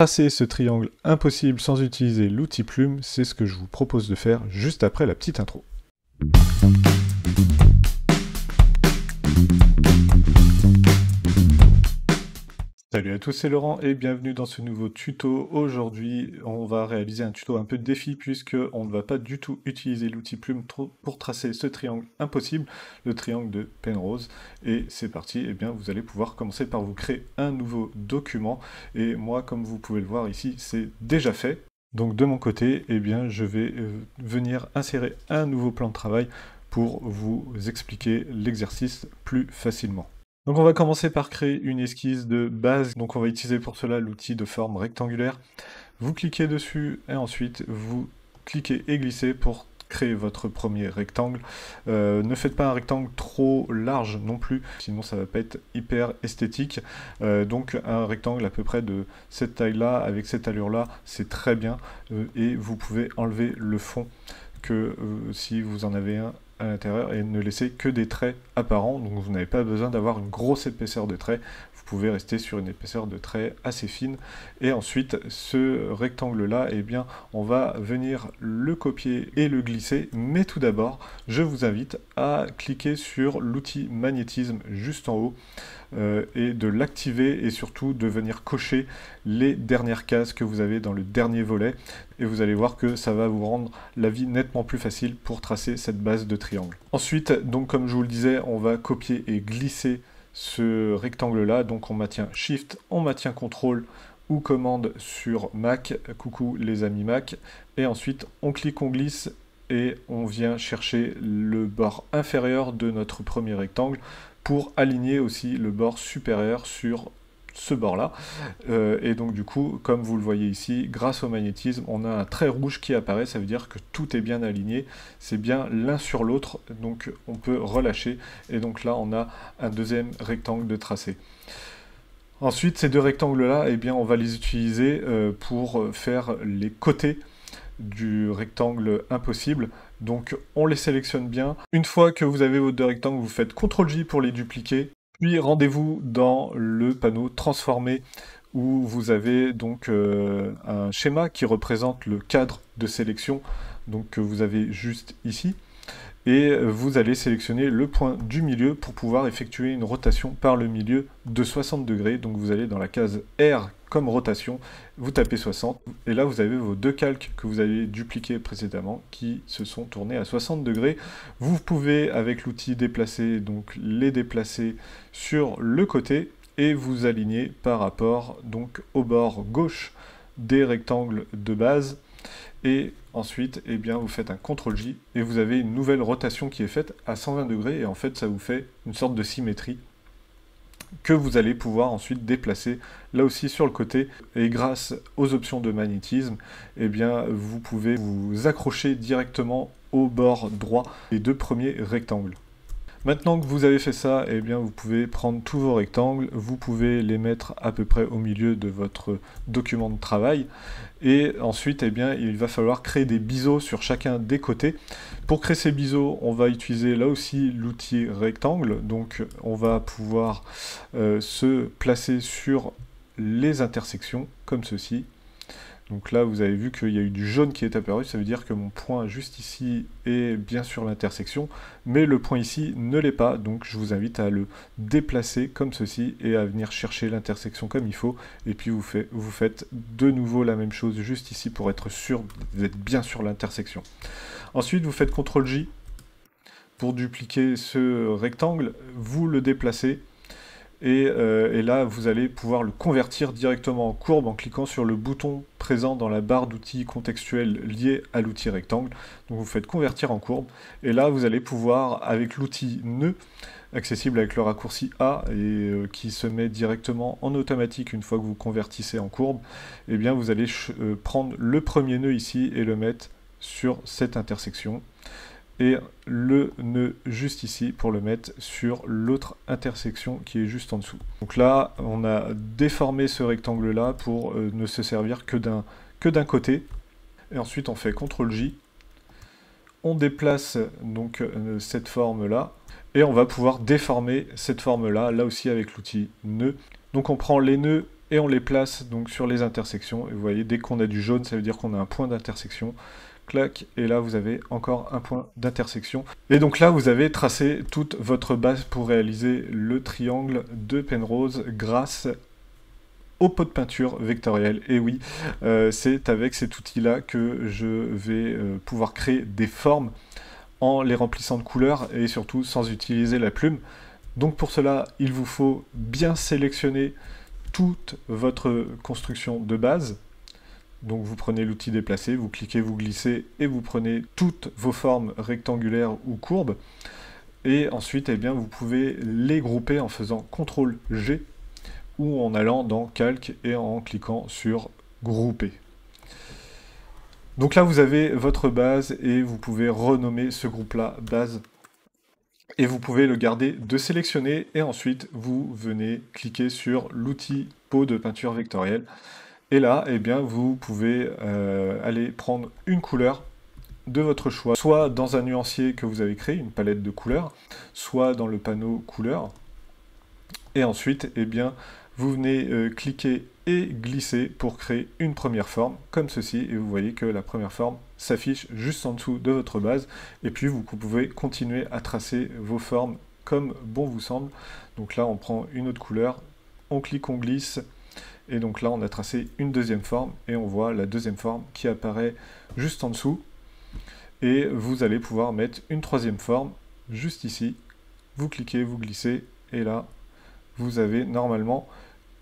Tracer ce triangle impossible sans utiliser l'outil plume, c'est ce que je vous propose de faire juste après la petite intro. Salut à tous, c'est Laurent et bienvenue dans ce nouveau tuto. Aujourd'hui, on va réaliser un tuto un peu de défi puisque on ne va pas du tout utiliser l'outil plume pour tracer ce triangle impossible, le triangle de Penrose. Et c'est parti, et bien vous allez pouvoir commencer par vous créer un nouveau document. Et moi, comme vous pouvez le voir ici, c'est déjà fait. Donc de mon côté, eh bien, je vais venir insérer un nouveau plan de travail pour vous expliquer l'exercice plus facilement. Donc on va commencer par créer une esquisse de base. Donc on va utiliser pour cela l'outil de forme rectangulaire. Vous cliquez dessus et ensuite vous cliquez et glissez pour créer votre premier rectangle. Ne faites pas un rectangle trop large non plus, sinon ça va pas être hyper esthétique. Donc un rectangle à peu près de cette taille-là, avec cette allure-là, c'est très bien. Et vous pouvez enlever le fond que si vous en avez un à l'intérieur et ne laisser que des traits apparents, donc vous n'avez pas besoin d'avoir une grosse épaisseur de traits, vous pouvez rester sur une épaisseur de traits assez fine. Et ensuite, ce rectangle-là, eh bien, on va venir le copier et le glisser, mais tout d'abord, je vous invite à cliquer sur l'outil magnétisme juste en haut, et de l'activer et surtout de venir cocher les dernières cases que vous avez dans le dernier volet et vous allez voir que ça va vous rendre la vie nettement plus facile pour tracer cette base de triangle. Ensuite, donc comme je vous le disais, on va copier et glisser ce rectangle là, donc on maintient Shift, on maintient CTRL ou commande sur Mac, coucou les amis Mac, et ensuite on clique, on glisse et on vient chercher le bord inférieur de notre premier rectangle pour aligner aussi le bord supérieur sur ce bord-là. Et donc du coup, comme vous le voyez ici, grâce au magnétisme, on a un trait rouge qui apparaît, ça veut dire que tout est bien aligné, c'est bien l'un sur l'autre, donc on peut relâcher, et donc là on a un deuxième rectangle de tracé. Ensuite, ces deux rectangles-là, eh bien, on va les utiliser pour faire les côtés du rectangle impossible. Donc on les sélectionne bien. Une fois que vous avez vos deux rectangles, vous faites CTRL-J pour les dupliquer. Puis rendez-vous dans le panneau transformer où vous avez donc un schéma qui représente le cadre de sélection donc que vous avez juste ici. Et vous allez sélectionner le point du milieu pour pouvoir effectuer une rotation par le milieu de 60 degrés. Donc vous allez dans la case R comme rotation, vous tapez 60, et là vous avez vos deux calques que vous avez dupliqués précédemment qui se sont tournés à 60 degrés. Vous pouvez avec l'outil déplacer, donc les déplacer sur le côté et vous aligner par rapport donc au bord gauche des rectangles de base. Et ensuite, eh bien, vous faites un CTRL-J et vous avez une nouvelle rotation qui est faite à 120 degrés et en fait ça vous fait une sorte de symétrie que vous allez pouvoir ensuite déplacer là aussi sur le côté, et grâce aux options de magnétisme, eh bien, vous pouvez vous accrocher directement au bord droit des deux premiers rectangles. Maintenant que vous avez fait ça, eh bien, vous pouvez prendre tous vos rectangles, vous pouvez les mettre à peu près au milieu de votre document de travail, et ensuite, eh bien, il va falloir créer des biseaux sur chacun des côtés. Pour créer ces biseaux, on va utiliser là aussi l'outil rectangle, donc on va pouvoir se placer sur les intersections, comme ceci. Donc là, vous avez vu qu'il y a eu du jaune qui est apparu, ça veut dire que mon point juste ici est bien sur l'intersection, mais le point ici ne l'est pas, donc je vous invite à le déplacer comme ceci et à venir chercher l'intersection comme il faut, et puis vous faites de nouveau la même chose juste ici pour être sûr d'être bien sur l'intersection. Ensuite, vous faites CTRL-J pour dupliquer ce rectangle, vous le déplacez, et là, vous allez pouvoir le convertir directement en courbe en cliquant sur le bouton présent dans la barre d'outils contextuelle liée à l'outil rectangle. Donc vous faites convertir en courbe, et là vous allez pouvoir, avec l'outil nœud, accessible avec le raccourci A, et qui se met directement en automatique une fois que vous convertissez en courbe, et bien vous allez prendre le premier nœud ici et le mettre sur cette intersection, et le nœud juste ici pour le mettre sur l'autre intersection qui est juste en dessous. Donc là, on a déformé ce rectangle-là pour ne se servir que d'un côté. Et ensuite, on fait CTRL-J. On déplace donc cette forme-là. Et on va pouvoir déformer cette forme-là, là aussi avec l'outil nœud. Donc on prend les nœuds et on les place donc sur les intersections. Et vous voyez, dès qu'on a du jaune, ça veut dire qu'on a un point d'intersection. Clac, et là vous avez encore un point d'intersection. Et donc là vous avez tracé toute votre base pour réaliser le triangle de Penrose grâce au pot de peinture vectoriel. Et oui, c'est avec cet outil-là que je vais pouvoir créer des formes en les remplissant de couleurs et surtout sans utiliser la plume. Donc pour cela, il vous faut bien sélectionner toute votre construction de base. Donc vous prenez l'outil déplacer, vous cliquez, vous glissez et vous prenez toutes vos formes rectangulaires ou courbes. Et ensuite, eh bien, vous pouvez les grouper en faisant CTRL-G ou en allant dans Calque et en cliquant sur Grouper. Donc là, vous avez votre base et vous pouvez renommer ce groupe-là base. Et vous pouvez le garder de sélectionner et ensuite vous venez cliquer sur l'outil pot de peinture vectorielle. Et là, eh bien, vous pouvez aller prendre une couleur de votre choix, soit dans un nuancier que vous avez créé, une palette de couleurs, soit dans le panneau couleurs. Et ensuite, eh bien, vous venez cliquer et glisser pour créer une première forme, comme ceci, et vous voyez que la première forme s'affiche juste en dessous de votre base, et puis vous pouvez continuer à tracer vos formes comme bon vous semble. Donc là, on prend une autre couleur, on clique, on glisse, et donc là, on a tracé une deuxième forme, et on voit la deuxième forme qui apparaît juste en dessous. Et vous allez pouvoir mettre une troisième forme, juste ici. Vous cliquez, vous glissez, et là, vous avez normalement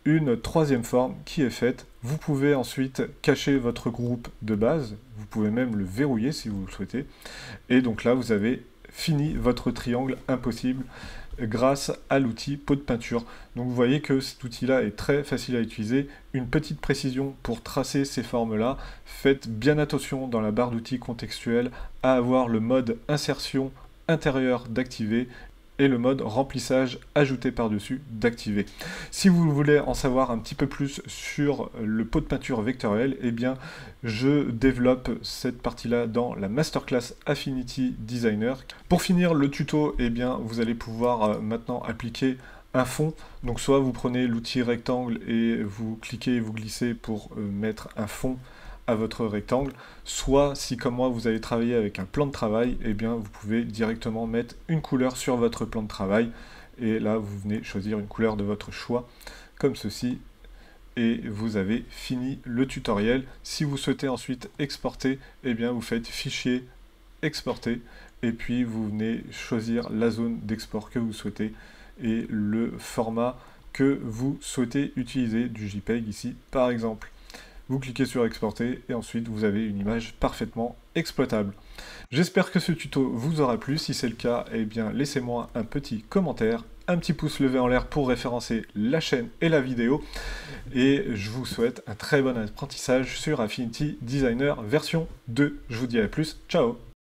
une troisième forme qui est faite. Vous pouvez ensuite cacher votre groupe de base. Vous pouvez même le verrouiller si vous le souhaitez. Et donc là, vous avez fini votre triangle impossible grâce à l'outil pot de peinture. Donc vous voyez que cet outil-là est très facile à utiliser. Une petite précision pour tracer ces formes-là. Faites bien attention dans la barre d'outils contextuelle à avoir le mode insertion intérieur d'activer et le mode remplissage ajouté par-dessus d'activer. Si vous voulez en savoir un petit peu plus sur le pot de peinture vectoriel, eh bien je développe cette partie-là dans la masterclass Affinity Designer. Pour finir le tuto, eh bien vous allez pouvoir maintenant appliquer un fond. Donc soit vous prenez l'outil rectangle et vous cliquez et vous glissez pour mettre un fond à votre rectangle, soit si comme moi vous allez travailler avec un plan de travail, eh bien vous pouvez directement mettre une couleur sur votre plan de travail et là vous venez choisir une couleur de votre choix comme ceci et vous avez fini le tutoriel. Si vous souhaitez ensuite exporter, eh bien vous faites fichier, exporter et puis vous venez choisir la zone d'export que vous souhaitez et le format que vous souhaitez utiliser, du JPEG ici par exemple. Vous cliquez sur exporter et ensuite vous avez une image parfaitement exploitable. J'espère que ce tuto vous aura plu. Si c'est le cas, eh bien laissez-moi un petit commentaire, un petit pouce levé en l'air pour référencer la chaîne et la vidéo. Et je vous souhaite un très bon apprentissage sur Affinity Designer version 2. Je vous dis à plus, ciao!